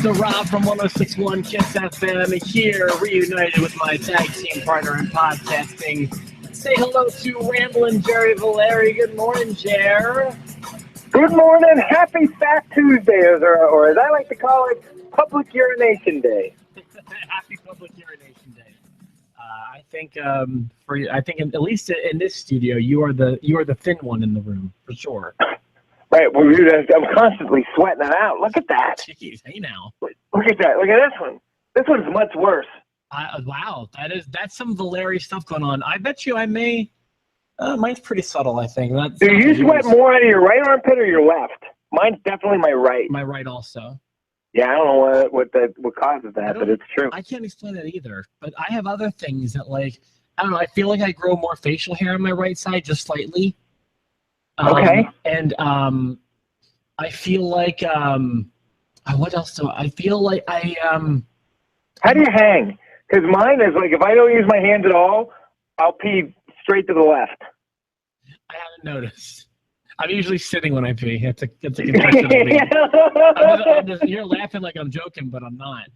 It's the Rob from 106.1 Kiss FM here, reunited with my tag team partner in podcasting. Say hello to Ramblin' Jerry Valeri. Good morning, Jer. Good morning. Happy Fat Tuesday, or as I like to call it, Public Urination Day. Happy Public Urination Day. I think I think at least in this studio, you are the thin one in the room for sure. Right. Well, I'm constantly sweating it out. Look at that. Jeez, hey now. Look at that. Look at this one. This one's much worse. Wow, that's some Valeri stuff going on. I bet you I may. Mine's pretty subtle, I think. Do you sweat more out of your right armpit or your left? Mine's definitely my right. My right also. Yeah, I don't know what causes that, but it's true. I can't explain that either. But I have other things that, like, I don't know. I feel like I grow more facial hair on my right side, just slightly. Okay. And I feel like what else do I feel like I How do you hang? Because mine is like if I don't use my hands at all, I'll pee straight to the left. I haven't noticed. I'm usually sitting when I pee. That's a confession of me. You're laughing like I'm joking, but I'm not.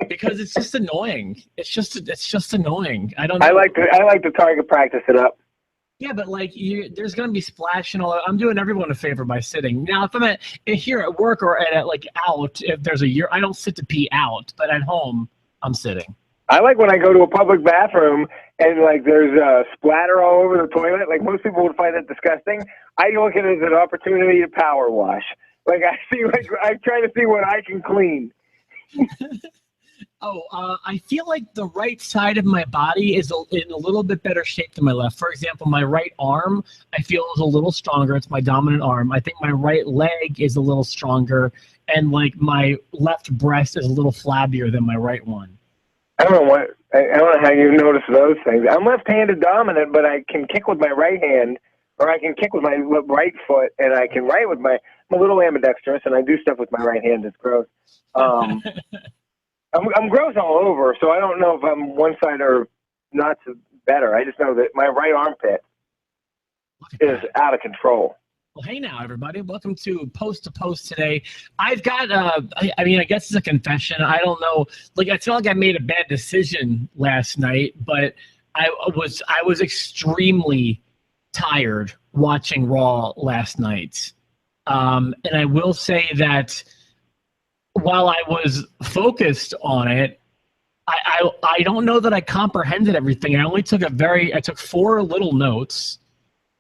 Because it's just annoying. It's just annoying. I don't know. I like to target practice it up. Yeah, but like there's gonna be splash and all that. I'm doing everyone a favor by sitting. Now, if I'm here at work or at like out, if there's I don't sit to pee out, but at home I'm sitting. I like when I go to a public bathroom and like there's a splatter all over the toilet. Like most people would find that disgusting. I look at it as an opportunity to power wash. Like I try to see what I can clean. I feel like the right side of my body is in a little bit better shape than my left. For example, my right arm, I feel is a little stronger. It's my dominant arm. I think my right leg is a little stronger, and like my left breast is a little flabbier than my right one. I don't know how you notice those things. I'm left-handed dominant, but I can kick with my right hand, or I can kick with my right foot, and I can write with I'm a little ambidextrous, and I do stuff with my right hand that's gross. I'm gross all over, so I don't know if I'm one side or not better. I just know that my right armpit is out of control. Well, hey now, everybody. Welcome to Post today. I've got, I guess it's a confession. I don't know. Like, I feel like I made a bad decision last night, but I was extremely tired watching Raw last night. And I will say that while I was focused on it, I don't know that I comprehended everything. I only took I took 4 little notes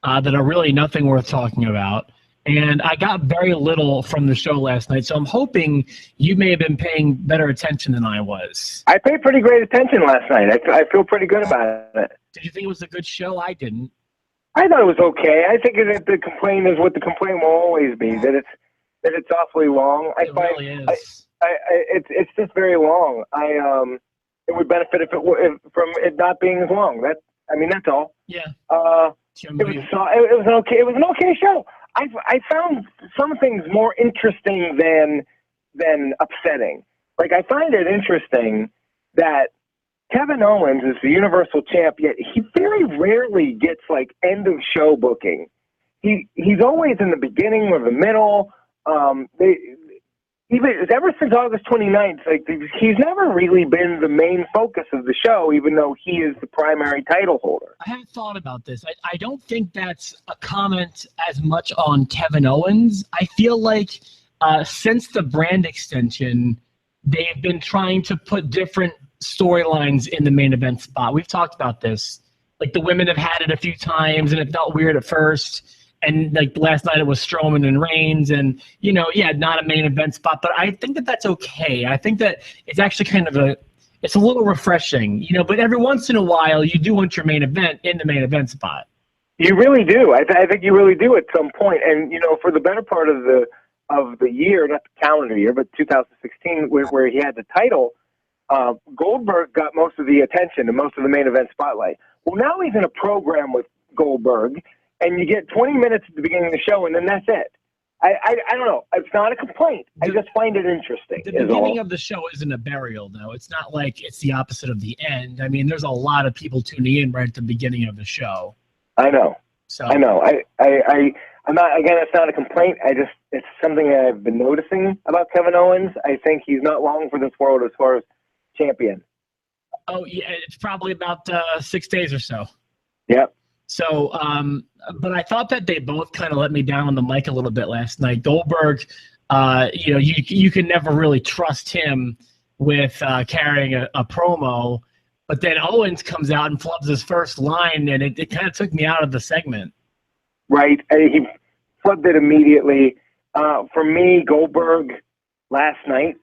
that are really nothing worth talking about. And I got very little from the show last night. So I'm hoping you may have been paying better attention than I was. I paid pretty great attention last night. I feel pretty good about it. Did you think it was a good show? I didn't. I thought it was okay. I think that the complaint is what the complaint will always be, that it's awfully long. It really is. It's just very long. It would benefit from it not being as long. That's all. Yeah. It was an okay show. I found some things more interesting than upsetting. Like I find it interesting that Kevin Owens is the Universal Champ, yet he very rarely gets like end of show booking. He's always in the beginning or the middle. Ever since August 29th, like he's never really been the main focus of the show, even though he is the primary title holder. I haven't thought about this. I don't think that's a comment as much on Kevin Owens. I feel like since the brand extension, they've been trying to put different storylines in the main event spot. We've talked about this. Like the women have had it a few times, and it felt weird at first. And like last night it was Strowman and Reigns, and not a main event spot. But I think that that's okay. I think that it's actually kind of it's a little refreshing, But every once in a while, you do want your main event in the main event spot. You really do. I think you really do at some point. And for the better part of the year, not the calendar year, but 2016, where he had the title, Goldberg got most of the attention and most of the main event spotlight. Well, now he's in a program with Goldberg. And you get 20 minutes at the beginning of the show, and then that's it. I don't know. It's not a complaint. I just find it interesting. The beginning of the show isn't a burial, though. It's not like it's the opposite of the end. I mean, there's a lot of people tuning in right at the beginning of the show. I know. So I know. I I'm not, again, it's not a complaint. It's something that I've been noticing about Kevin Owens. I think he's not long for this world as far as champion. Oh, yeah, it's probably about 6 days or so. Yep. So, but I thought that they both kind of let me down on the mic a little bit last night. Goldberg, you know, you can never really trust him with carrying a promo, but then Owens comes out and flubs his first line, and it kind of took me out of the segment. Right. He flipped it immediately. For me, Goldberg last night,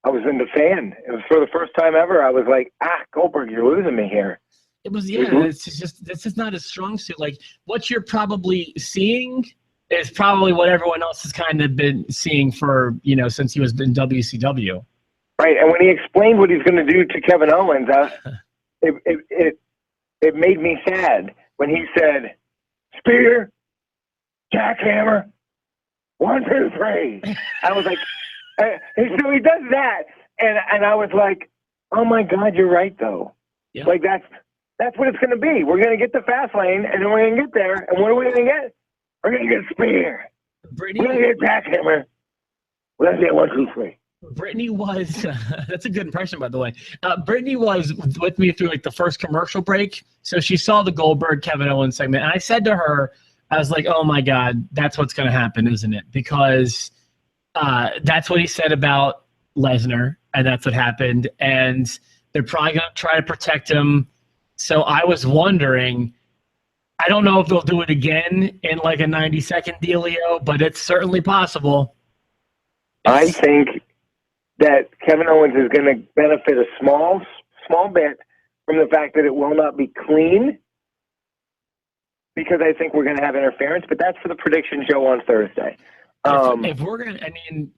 I was in the fan. It was for the first time ever. I was like, Goldberg, you're losing me here. It was, yeah, it's just, this is not his strong suit. Like, what you're probably seeing is probably what everyone else has kind of been seeing for, you know, since he was in WCW. Right. And when he explained what he's going to do to Kevin Owens, it made me sad when he said, spear, jackhammer, 1, 2, 3. I was like, so he does that. And I was like, oh my God, you're right though. Yeah. Like that's what it's going to be. We're going to get the fast lane, and then we're going to get there. And what are we going to get? We're going to get spear. Brittany, we're going to get jackhammer. We're going to get 1, 2, 3. Brittany was that's a good impression, by the way. Brittany was with me through like the first commercial break, so she saw the Goldberg Kevin Owens segment, and I said to her, I was like, "Oh my God, that's what's going to happen, isn't it?" Because that's what he said about Lesnar, and that's what happened, and they're probably going to try to protect him. So I was wondering, I don't know if they'll do it again in like a 90-second dealio, but it's certainly possible. I think that Kevin Owens is going to benefit a small bit from the fact that it will not be clean, because I think we're going to have interference, but that's for the prediction show on Thursday. If we're going to, I mean,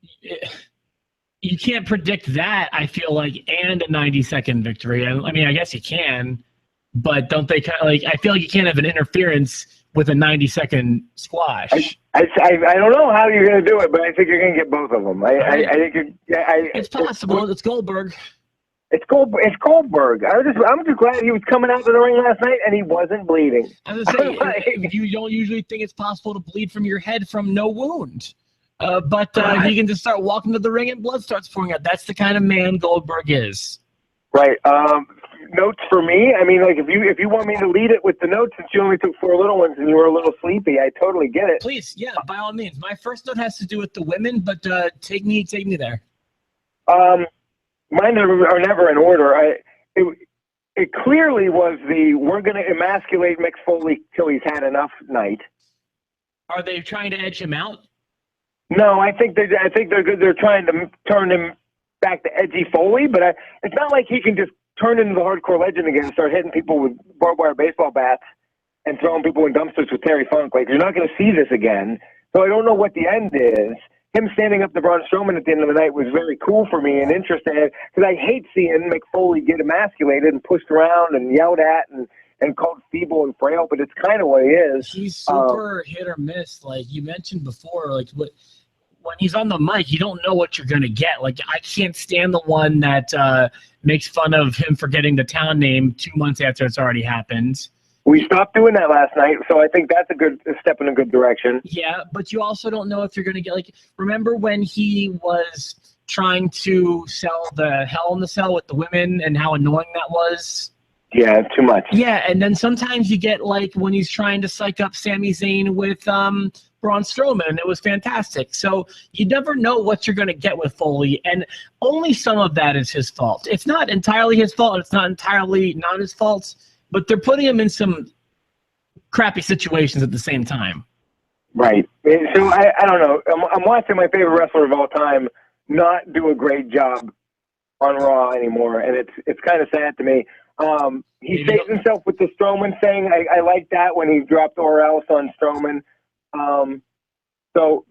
you can't predict that, I feel like, and a 90-second victory. I mean, I guess you can, but don't they kind of like, I feel like you can't have an interference with a 90-second squash. I don't know how you're going to do it, but I think you're going to get both of them. I think it's possible. It's Goldberg. It's Goldberg. I'm just glad he was coming out to the ring last night and he wasn't bleeding. I was going to say, you don't usually think it's possible to bleed from your head from no wound. But he can just start walking to the ring and blood starts pouring out. That's the kind of man Goldberg is. Right. Notes for me. I mean, like if you want me to lead it with the notes, since you only took 4 little ones and you were a little sleepy, I totally get it. Please, yeah, by all means. My first note has to do with the women, but take me there. Mine are never in order. It clearly was we're going to emasculate Mick Foley till he's had enough night. Are they trying to edge him out? No, I think they're good. They're trying to turn him back to edgy Foley, but it's not like he can just turn into the hardcore legend again and start hitting people with barbed wire baseball bats and throwing people in dumpsters with Terry Funk. Like, you're not going to see this again. So I don't know what the end is. Him standing up to Braun Strowman at the end of the night was very cool for me and interesting, because I hate seeing Mick Foley get emasculated and pushed around and yelled at and called feeble and frail, but it's kind of what he is. He's super hit or miss. Like you mentioned before, like when he's on the mic, you don't know what you're going to get. Like, I can't stand the one that makes fun of him forgetting the town name 2 months after it's already happened. We stopped doing that last night, so I think that's a step in a good direction. Yeah, but you also don't know if you're going to get, like, remember when he was trying to sell the Hell in the Cell with the women and how annoying that was? Yeah, too much. Yeah, and then sometimes you get, like, when he's trying to psych up Sami Zayn with Braun Strowman, and it was fantastic. So you never know what you're going to get with Foley, and only some of that is his fault. It's not entirely his fault, and it's not entirely not his fault, but they're putting him in some crappy situations at the same time. Right. So I don't know. I'm watching my favorite wrestler of all time not do a great job on Raw anymore, and it's kind of sad to me. He saved himself with the Strowman thing. I like that when he dropped or else on Strowman. So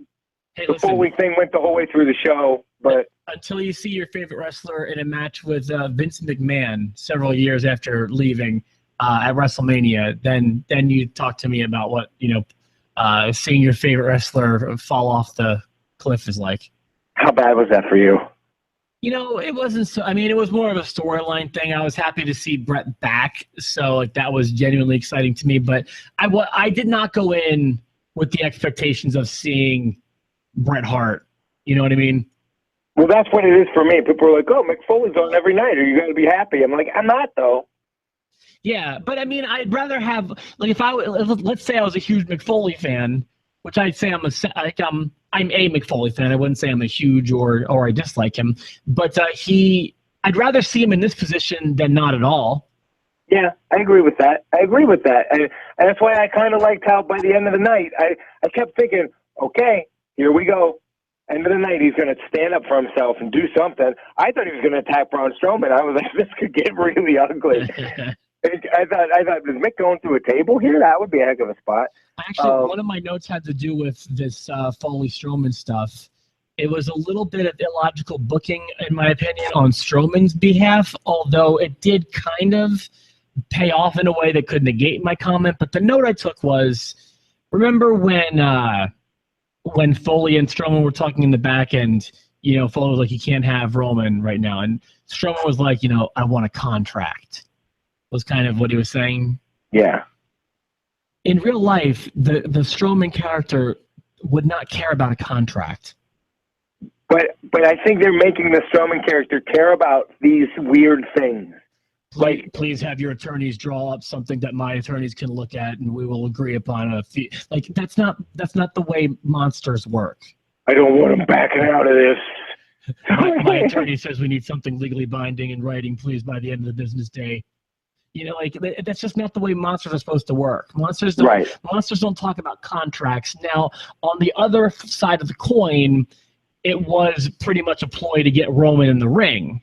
the Foley thing went the whole way through the show, but until you see your favorite wrestler in a match with Vince McMahon several years after leaving at WrestleMania, then you talk to me about what seeing your favorite wrestler fall off the cliff is like. How bad was that for you? It wasn't so. I mean, it was more of a storyline thing. I was happy to see Brett back, so that was genuinely exciting to me. But I did not go in with the expectations of seeing Bret Hart. You know what I mean? Well, that's what it is for me. People are like, "Oh, Mick Foley's on every night. Are you going to be happy?" I'm like, "I'm not, though." Yeah, but I mean, I'd rather have like let's say I was a huge Mick Foley fan, which I'd say I'm a Mick Foley fan. I wouldn't say I'm a huge or I dislike him, but I'd rather see him in this position than not at all. Yeah, I agree with that. And that's why I kind of liked how by the end of the night, I kept thinking, okay, here we go. End of the night, he's going to stand up for himself and do something. I thought he was going to attack Braun Strowman. I was like, this could get really ugly. I thought, is Mick going through a table here? That would be a heck of a spot. Actually, one of my notes had to do with this Foley Strowman stuff. It was a little bit of illogical booking, in my opinion, on Strowman's behalf, although it did kind of pay off in a way that could negate my comment. But the note I took was, remember when Foley and Strowman were talking in the back and, you know, Foley was like, you can't have Roman right now. And Strowman was like, you know, I want a contract. Was kind of what he was saying. Yeah. In real life, the Strowman character would not care about a contract. But I think they're making the Strowman character care about these weird things. Please have your attorneys draw up something that my attorneys can look at, and we will agree upon a fee. Like that's not the way monsters work. I don't want him backing out of this. My attorney says we need something legally binding in writing, please, by the end of the business day. You know, like that's just not the way monsters are supposed to work. Monsters don't talk about contracts. Now, on the other side of the coin, it was pretty much a ploy to get Roman in the ring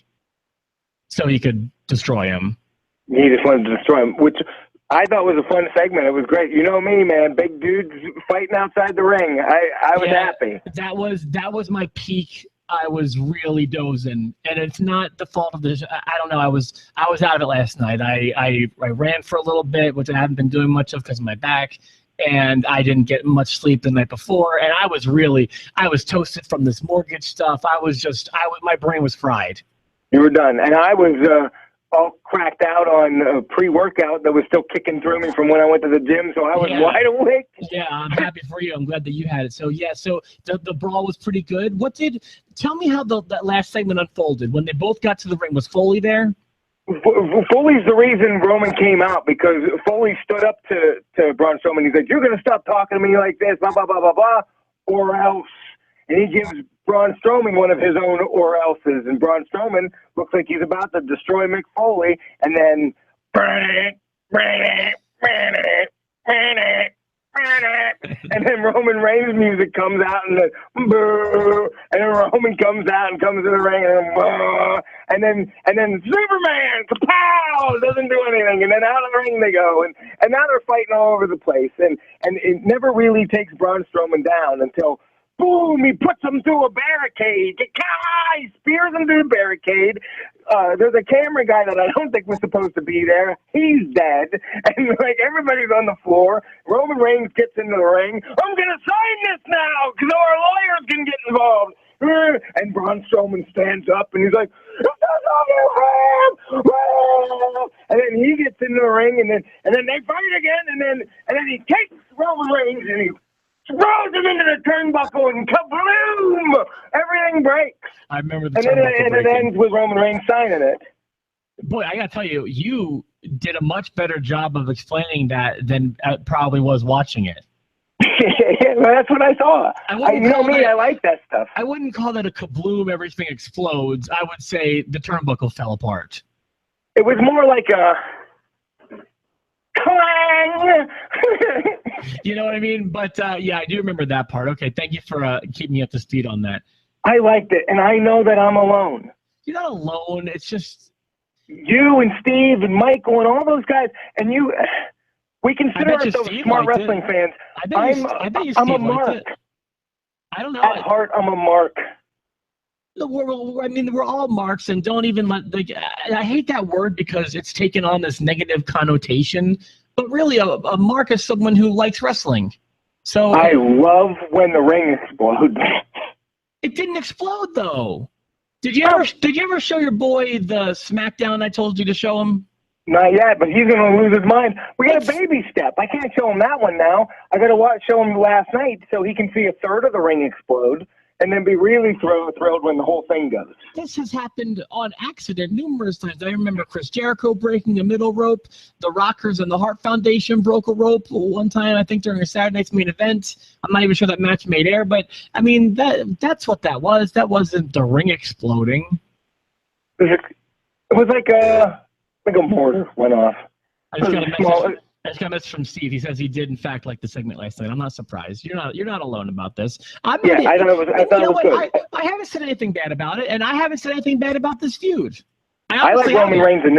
so he could destroy him. He just wanted to destroy him, which I thought was a fun segment. It was great. You know me, man. Big dudes fighting outside the ring. I was happy. That was my peak. I was really dozing, and it's not the fault of this. I don't know. I was out of it last night. I ran for a little bit, which I haven't been doing much of because of my back, and I didn't get much sleep the night before. And I was toasted from this mortgage stuff. My brain was fried. You were done, and I was all cracked out on pre-workout that was still kicking through me from when I went to the gym, so I was wide awake. Yeah, I'm happy for you. I'm glad that you had it. So the brawl was pretty good. Tell me how that last segment unfolded when they both got to the ring. Was Foley there? Foley's the reason Roman came out, because Foley stood up to Braun Strowman. He's like, "You're gonna stop talking to me like this, blah blah blah blah blah, or else." And he gives Braun Strowman one of his own or else's, and Braun Strowman looks like he's about to destroy Mick Foley, and then and then Roman Reigns' music comes out, and then Roman comes out and comes to the ring, and then Superman, kapow, doesn't do anything, and then out of the ring they go, and now they're fighting all over the place, and it never really takes Braun Strowman down until, boom, he puts him through a barricade. He spears him through the barricade. There's a camera guy that I don't think was supposed to be there. He's dead. And, like, everybody's on the floor. Roman Reigns gets into the ring. I'm going to sign this now because our lawyers can get involved. And Braun Strowman stands up and he's like, and then he gets into the ring, and then they fight again, and then he takes Roman Reigns and he throws him into the turnbuckle, and kabloom! Everything breaks. I remember the turnbuckle and it ends with Roman Reigns signing it. Boy, I gotta tell you, you did a much better job of explaining that than I probably was watching it. Yeah, well, that's what I saw. I like that stuff. I wouldn't call that a kabloom, everything explodes. I would say the turnbuckle fell apart. It was more like a clang. You know what I mean? But yeah, I do remember that part. Okay, thank you for keeping me up to speed on that. I liked it, and I know that I'm alone. You're not alone. It's just you and Steve and Michael and all those guys, and you. We consider ourselves smart wrestling fans. I'm a mark. I don't know. At heart, I'm a mark. We're all marks, and don't even I hate that word because it's taken on this negative connotation. But really, a mark is someone who likes wrestling. So I love when the ring explodes. It didn't explode though. Did you ever show your boy the SmackDown I told you to show him? Not yet, but he's going to lose his mind. We got a baby step. I can't show him that one now. I got to show him last night so he can see a third of the ring explode and then be really thrilled when the whole thing goes. This has happened on accident numerous times. I remember Chris Jericho breaking a middle rope. The Rockers and the Hart Foundation broke a rope one time, I think, during a Saturday night's main event. I'm not even sure that match made air, but, I mean, that's what that was. That wasn't the ring exploding. It was like a mortar went off. I just got a message from Steve. He says he did, in fact, like the segment last night. I'm not surprised. You're not alone about this. I thought it was good. I haven't said anything bad about it, and I haven't said anything bad about this feud. I like Roman Reigns in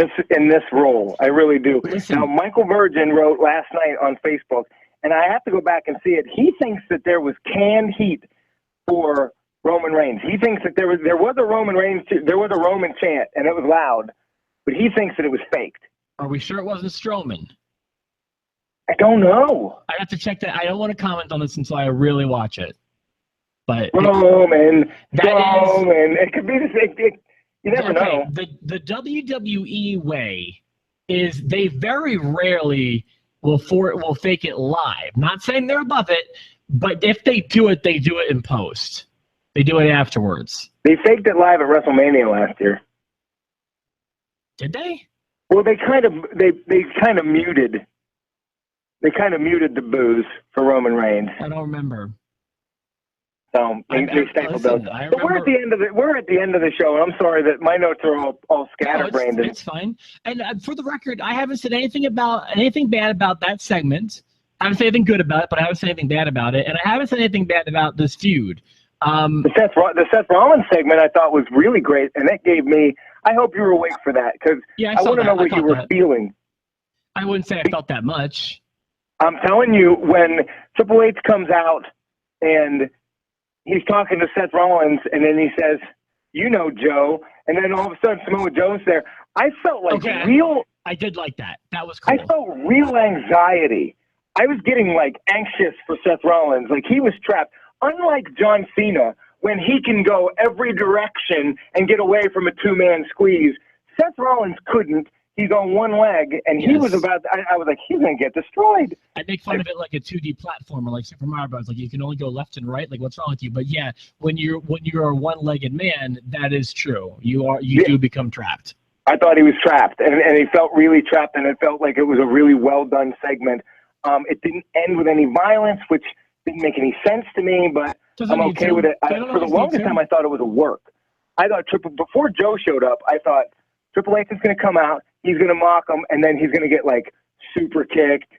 this role. I really do. Listen. Now, Michael Virgin wrote last night on Facebook, and I have to go back and see it. He thinks that there was canned heat for Roman Reigns. He thinks that there was a Roman Reigns, there was a Roman chant, and it was loud, but he thinks that it was faked. Are we sure it wasn't Strowman? I don't know. I have to check that. I don't want to comment on this until I really watch it. But Roman. It could be the same thing. You never know. The WWE way is they very rarely will fake it live. Not saying they're above it, but if they do it in post. They do it afterwards. They faked it live at WrestleMania last year. Did they? Well, they kind of muted. They kind of muted the boos for Roman Reigns. I don't remember. So they stapled those. But we're at the end of the show, and I'm sorry that my notes are all scatterbrained. It's fine. And for the record, I haven't said anything bad about that segment. I haven't said anything good about it, but I haven't said anything bad about it, and I haven't said anything bad about this feud. The Seth Rollins segment I thought was really great, and that gave me. I hope you were awake for that because I want to know what you were feeling. I wouldn't say I felt that much. I'm telling you, when Triple H comes out and he's talking to Seth Rollins, and then he says, "You know, Joe," and then all of a sudden Samoa Joe's there. I felt like I did like that. That was cool. I felt real anxiety. I was getting like anxious for Seth Rollins, like he was trapped. Unlike John Cena, when he can go every direction and get away from a two-man squeeze, Seth Rollins couldn't. He's on one leg, and he was about. I was like, he's going to get destroyed. I make fun of it like a 2D platformer, like Super Mario Bros. Like you can only go left and right. Like what's wrong with you? But yeah, when you're a one-legged man, that is true. You do become trapped. I thought he was trapped, and he felt really trapped, and it felt like it was a really well done segment. It didn't end with any violence, which didn't make any sense to me, but I'm okay with it. For the longest time, I thought it was a work. I thought before Joe showed up, I thought Triple H is going to come out, he's going to mock him, and then he's going to get like super kicked.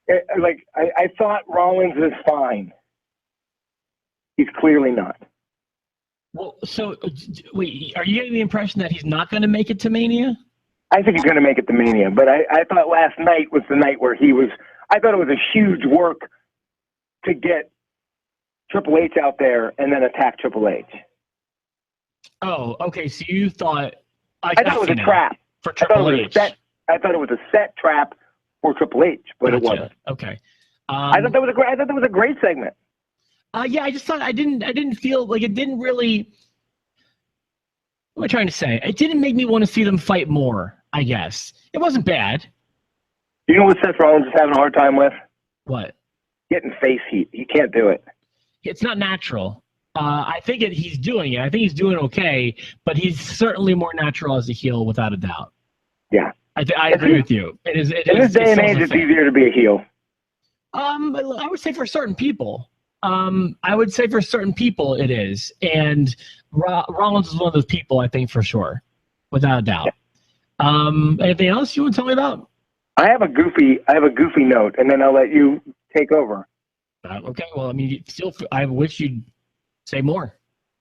I thought Rollins is fine. He's clearly not. Well, so wait, are you getting the impression that he's not going to make it to Mania? I think he's going to make it to Mania, but I thought last night was the night where he was. I thought it was a huge work to get Triple H out there and then attack Triple H. Oh, okay. So you thought I thought it was a trap for Triple H. I thought it was a set trap for Triple H, but it wasn't. Okay. I thought that was a great segment. Yeah, I just thought I didn't feel like it didn't really. What am I trying to say? It didn't make me want to see them fight more. I guess it wasn't bad. You know what Seth Rollins is having a hard time with? What? Getting face heat. He can't do it. It's not natural. I think he's doing it. I think he's doing okay, but he's certainly more natural as a heel, without a doubt. Yeah. I agree with you. It is. In this day and age, it's easier to be a heel. I would say for certain people. It is. And Rollins is one of those people, I think, for sure, without a doubt. Yeah. Anything else you want to tell me about? I have a goofy note, and then I'll let you take over. Okay. Well, I mean, I wish you'd say more.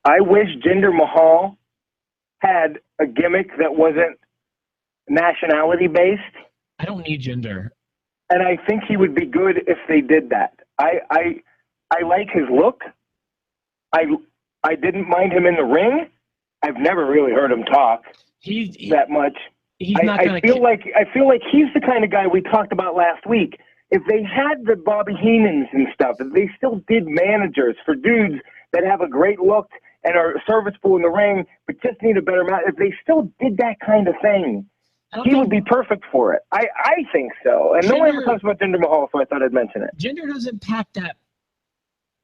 I wish Jinder Mahal had a gimmick that wasn't nationality based. I don't need Jinder. And I think he would be good if they did that. I like his look. I didn't mind him in the ring. I've never really heard him talk that much. I feel like he's the kind of guy we talked about last week. If they had the Bobby Heenans and stuff, if they still did managers for dudes that have a great look and are serviceable in the ring, but just need a better match, if they still did that kind of thing, he would be perfect for it. I think so. And no one ever talks about Jinder Mahal, so I thought I'd mention it. Jinder doesn't pack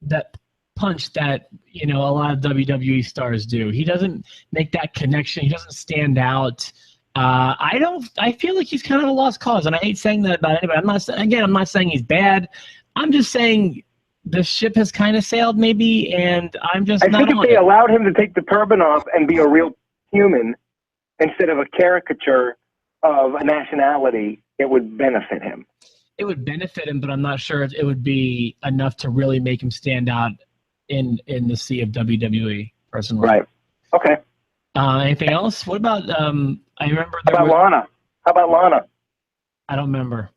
that punch that, you know, a lot of WWE stars do. He doesn't make that connection. He doesn't stand out. I feel like he's kind of a lost cause, and I hate saying that about anybody. I'm not saying he's bad. I'm just saying the ship has kind of sailed, maybe, and I think if they allowed him to take the turban off and be a real human instead of a caricature of a nationality, it would benefit him. It would benefit him, but I'm not sure it would be enough to really make him stand out in the sea of WWE, personally. Right. Okay. Anything else? What about I remember Lana? How about Lana? I don't remember.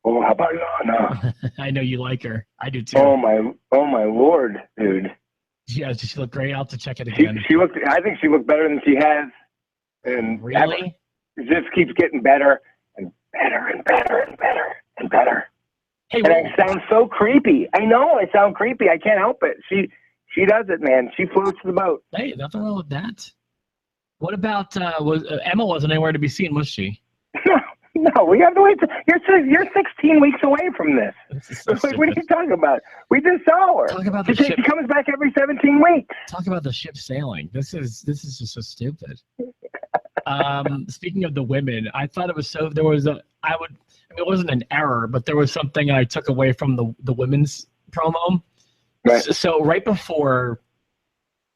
Oh, how about Lana? I know you like her. I do too. Oh my Lord, dude. Yeah, does she look great? I'll have to check it again. I think she looked better than she has. And really? It just keeps getting better and better and better and better and better. Hey, and I sound so creepy. I know I sound creepy. I can't help it. She does it, man. She floats the boat. Hey, nothing wrong with that. What about Emma? Wasn't anywhere to be seen, was she? No, we have to wait. You're 16 weeks away from this. So what are you talking about? We just saw her. Talk about the ship. She comes back every 17 weeks. Talk about the ship sailing. This is just so stupid. Speaking of the women, I thought it was so. It wasn't an error, but there was something I took away from the women's promo. Right. So right before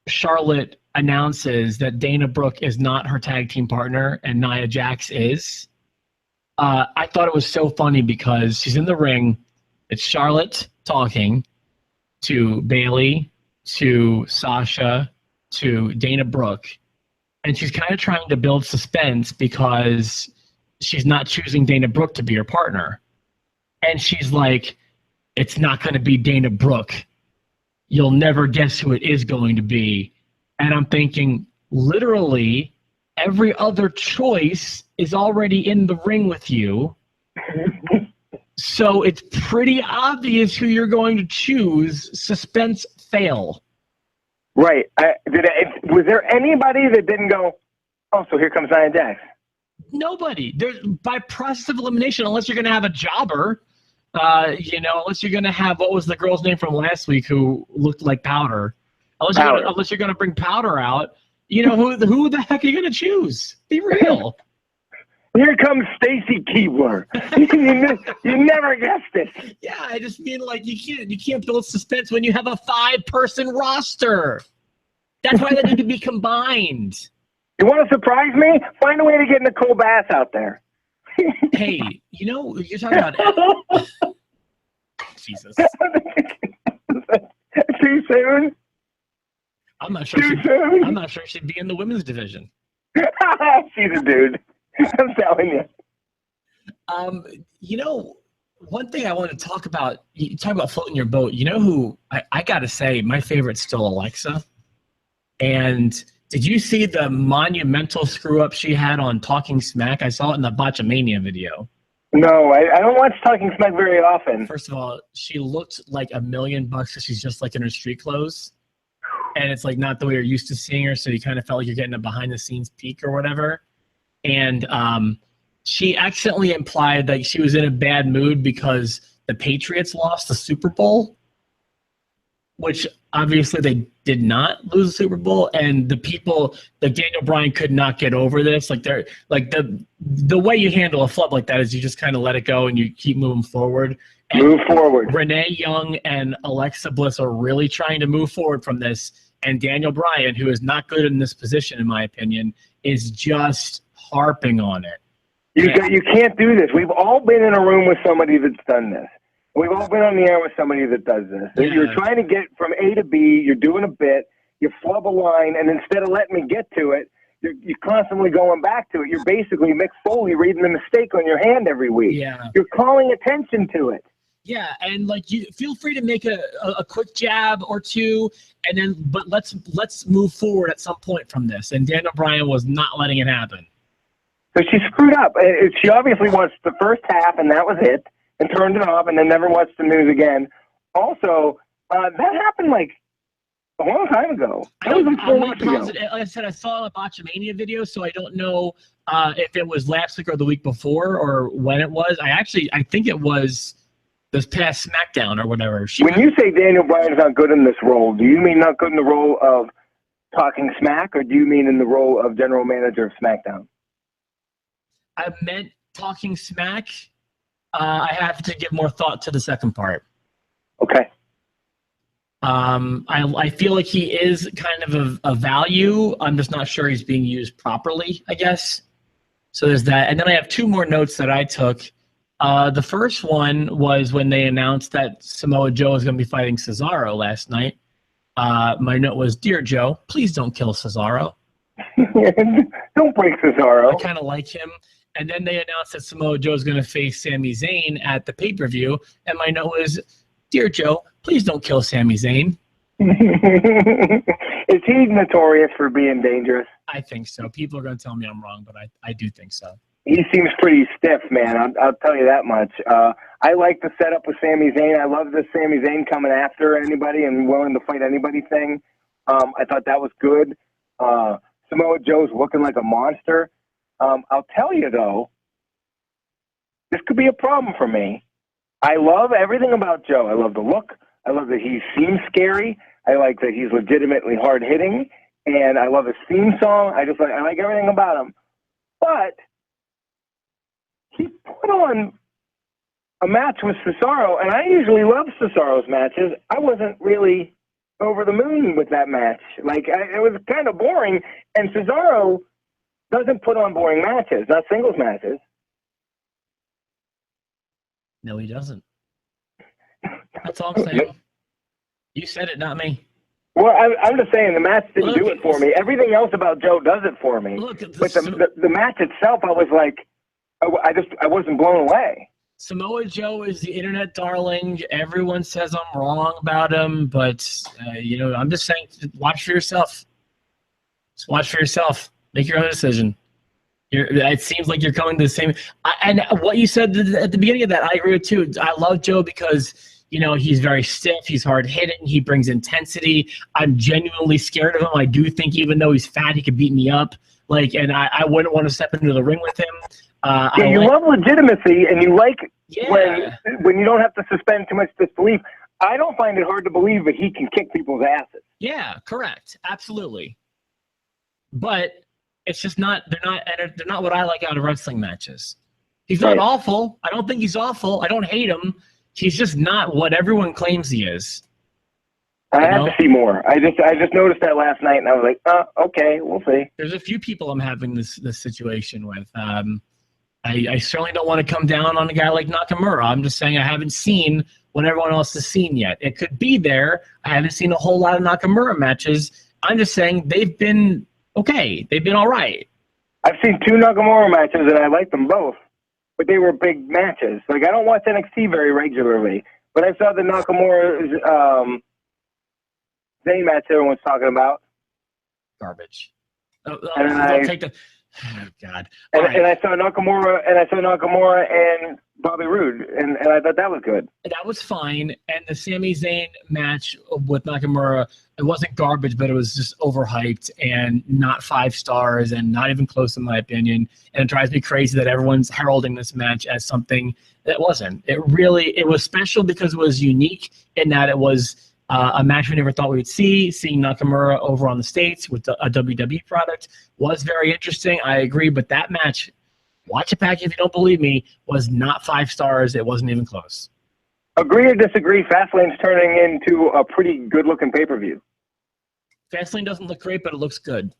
Charlotte announces that Dana Brooke is not her tag team partner and Nia Jax is, I thought it was so funny because she's in the ring. It's Charlotte talking to Bayley, to Sasha, to Dana Brooke, and she's kind of trying to build suspense because she's not choosing Dana Brooke to be her partner. And she's like, it's not going to be Dana Brooke. You'll never guess who it is going to be. And I'm thinking, literally, every other choice is already in the ring with you. So it's pretty obvious who you're going to choose. Suspense fail. Right. Was there anybody that didn't go, oh, so here comes Nia Jax? Nobody. By process of elimination, unless you're going to have a jobber, unless you're going to have, what was the girl's name from last week who looked like Powder? Unless you're going to bring Powder out, who the heck are you going to choose? Be real. Here comes Stacy Keibler. you never guessed it. Yeah, I just mean, like, you can't build suspense when you have a 5-person roster. That's why they need to be combined. You want to surprise me? Find a way to get Nicole Bass out there. Hey, you're talking about Jesus. Too soon? I'm not sure she'd be in the women's division. She's a dude. I'm telling you. One thing I want to talk about, you talk about floating your boat. You know who, I got to say, my favorite's still Alexa. And did you see the monumental screw-up she had on Talking Smack? I saw it in the Botchamania video. No, I don't watch Talking Smack very often. First of all, she looked like $1 million because she's just like in her street clothes. And it's like not the way you're used to seeing her, so you kind of felt like you're getting a behind-the-scenes peek or whatever. And she accidentally implied that she was in a bad mood because the Patriots lost the Super Bowl, which obviously they did not lose the Super Bowl. And the people, like Daniel Bryan, could not get over this. Like the way you handle a flub like that is you just kind of let it go and you keep moving forward. And move forward. Renee Young and Alexa Bliss are really trying to move forward from this. And Daniel Bryan, who is not good in this position, in my opinion, is just harping on it. You can't do this. We've all been in a room with somebody that's done this. We've all been on the air with somebody that does this. Yeah. You're trying to get from A to B. You're doing a bit. You flub a line, and instead of letting me get to it, you're constantly going back to it. You're basically Mick Foley reading the mistake on your hand every week. Yeah. You're calling attention to it. Yeah, and like you feel free to make a quick jab or two, but let's move forward at some point from this. And Daniel Bryan was not letting it happen. So she screwed up. She obviously watched the first half, and that was it, and turned it off, and then never watched the news again. Also, that happened like a long time ago. I'm not positive. Like I said, I saw a Botchamania video, so I don't know if it was last week or the week before or when it was. I think it was this past SmackDown or whatever. When you say Daniel Bryan's not good in this role, do you mean not good in the role of talking smack, or do you mean in the role of general manager of SmackDown? I meant talking smack. I have to give more thought to the second part. Okay. I feel like he is kind of a value. I'm just not sure he's being used properly, I guess. So there's that. And then I have two more notes that I took. The first one was when they announced that Samoa Joe was going to be fighting Cesaro last night. My note was, "Dear Joe, please don't kill Cesaro." Don't break Cesaro. I kind of like him. And then they announced that Samoa Joe is going to face Sami Zayn at the pay-per-view. And my note was, "Dear Joe, please don't kill Sami Zayn." Is he notorious for being dangerous? I think so. People are going to tell me I'm wrong, but I do think so. He seems pretty stiff, man. I'll tell you that much. I like the setup with Sami Zayn. I love the Sami Zayn coming after anybody and willing to fight anybody thing. I thought that was good. Samoa Joe's looking like a monster. I'll tell you, though, this could be a problem for me. I love everything about Joe. I love the look. I love that he seems scary. I like that he's legitimately hard-hitting. And I love his theme song. I like everything about him. But he put on a match with Cesaro, and I usually love Cesaro's matches. I wasn't really over the moon with that match. It was kind of boring, and Cesaro doesn't put on boring matches, not singles matches. No, he doesn't. That's all I'm saying. You said it, not me. Well, I'm just saying the match didn't do it for me. Everything else about Joe does it for me. But the match itself, I was like, I wasn't blown away. Samoa Joe is the internet darling. Everyone says I'm wrong about him, but I'm just saying, watch for yourself. Just watch for yourself. Make your own decision. It seems like you're coming to the same. And what you said at the beginning of that, I agree with too. I love Joe because he's very stiff. He's hard hitting. He brings intensity. I'm genuinely scared of him. I do think even though he's fat, he could beat me up. And I wouldn't want to step into the ring with him. You love legitimacy, and you like when you don't have to suspend too much disbelief. I don't find it hard to believe that he can kick people's asses. Yeah, correct, absolutely. But it's just they're not what I like out of wrestling matches. He's not awful. I don't think he's awful. I don't hate him. He's just not what everyone claims he is. I have to see more. I just noticed that last night, and I was like, okay, we'll see. There's a few people I'm having this situation with. I certainly don't want to come down on a guy like Nakamura. I'm just saying I haven't seen what everyone else has seen yet. It could be there. I haven't seen a whole lot of Nakamura matches. I'm just saying they've been okay. They've been all right. I've seen 2 Nakamura matches, and I like them both. But they were big matches. I don't watch NXT very regularly. But I saw the Nakamura's Zayn match everyone's talking about. Garbage. Oh, God. And I saw Nakamura and Bobby Roode, and I thought that was good. That was fine. And the Sami Zayn match with Nakamura, it wasn't garbage, but it was just overhyped and not 5 stars and not even close in my opinion. And it drives me crazy that everyone's heralding this match as something that wasn't. It was special because it was unique in that it was a match we never thought we would see. Seeing Nakamura over on the States with a WWE product was very interesting. I agree, but that match, watch it back if you don't believe me, was not 5 stars. It wasn't even close. Agree or disagree, Fastlane's turning into a pretty good-looking pay-per-view. Fastlane doesn't look great, but it looks good.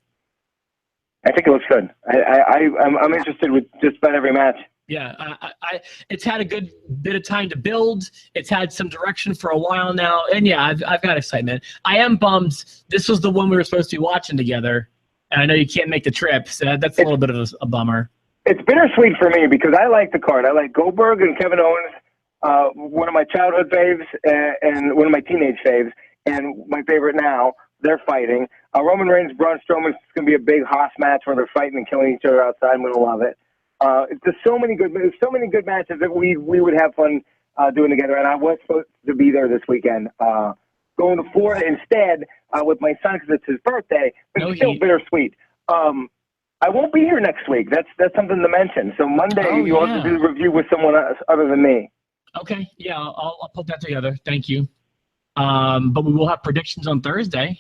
I think it looks good. I'm interested with just about every match. Yeah, it's had a good bit of time to build. It's had some direction for a while now, and yeah, I've got excitement. I am bummed. This was the one we were supposed to be watching together, and I know you can't make the trip, so that's a little bit of a bummer. It's bittersweet for me because I like the card. I like Goldberg and Kevin Owens, one of my childhood faves and one of my teenage faves, and my favorite now. They're fighting. Roman Reigns, Braun Strowman is going to be a big Haas match where they're fighting and killing each other outside. I'm going to love it. There's so many good matches that we would have fun doing together, and I was supposed to be there this weekend. Going to Florida instead with my son because it's his birthday, but it's still bittersweet. I won't be here next week. That's something to mention. So Monday you'll have to do the review with someone else other than me. Okay, yeah, I'll put that together. Thank you. But we will have predictions on Thursday.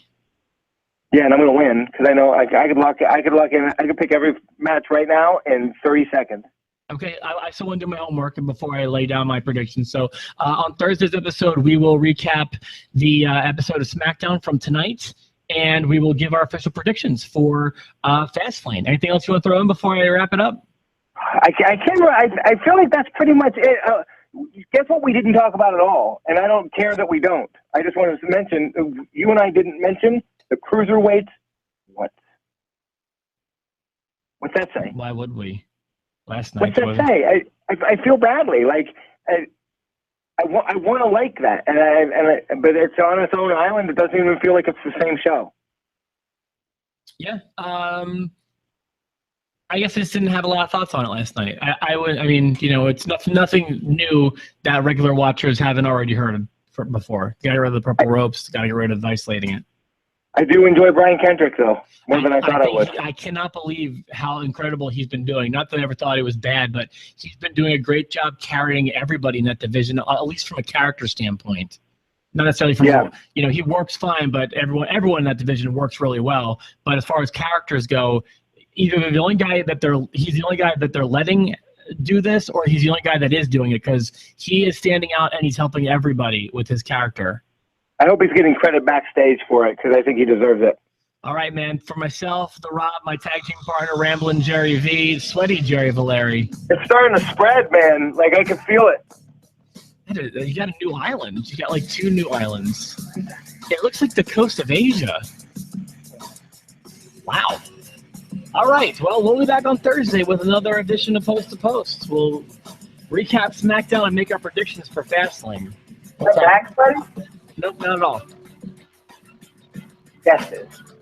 Yeah, and I'm going to win because I know I could lock in. I could pick every match right now in 30 seconds. Okay, I still want to do my homework before I lay down my predictions. So on Thursday's episode, we will recap the episode of SmackDown from tonight, and we will give our official predictions for Fastlane. Anything else you want to throw in before I wrap it up? I feel like that's pretty much it. Guess what we didn't talk about at all, and I don't care that we don't. I just wanted to mention, you and I didn't mention the cruiserweights. What's that say? Why would we? Last night. What's that say? I feel badly. Like I want to like that, but it's on its own island. It doesn't even feel like it's the same show. Yeah. I guess I just didn't have a lot of thoughts on it last night. I mean, it's nothing new that regular watchers haven't already heard before. Got rid of the purple ropes. Got to get rid of isolating it. I do enjoy Brian Kendrick, though, more than I thought I would. I cannot believe how incredible he's been doing. Not that I ever thought it was bad, but he's been doing a great job carrying everybody in that division, at least from a character standpoint. Not necessarily from, he works fine, but everyone in that division works really well. But as far as characters go, either he's the only guy that they're letting do this, or he's the only guy that is doing it, because he is standing out and he's helping everybody with his character. I hope he's getting credit backstage for it, because I think he deserves it. All right, man. For myself, The Rob, my tag team partner, Ramblin' Jerry V, Sweaty Jerry Valeri. It's starting to spread, man. Like, I can feel it. You got a new island. You got like 2 new islands. It looks like the coast of Asia. Wow. All right. Well, we'll be back on Thursday with another edition of Post to Post. We'll recap SmackDown and make our predictions for Fastlane. Back, buddy? Nope, not at all. Yes, it is.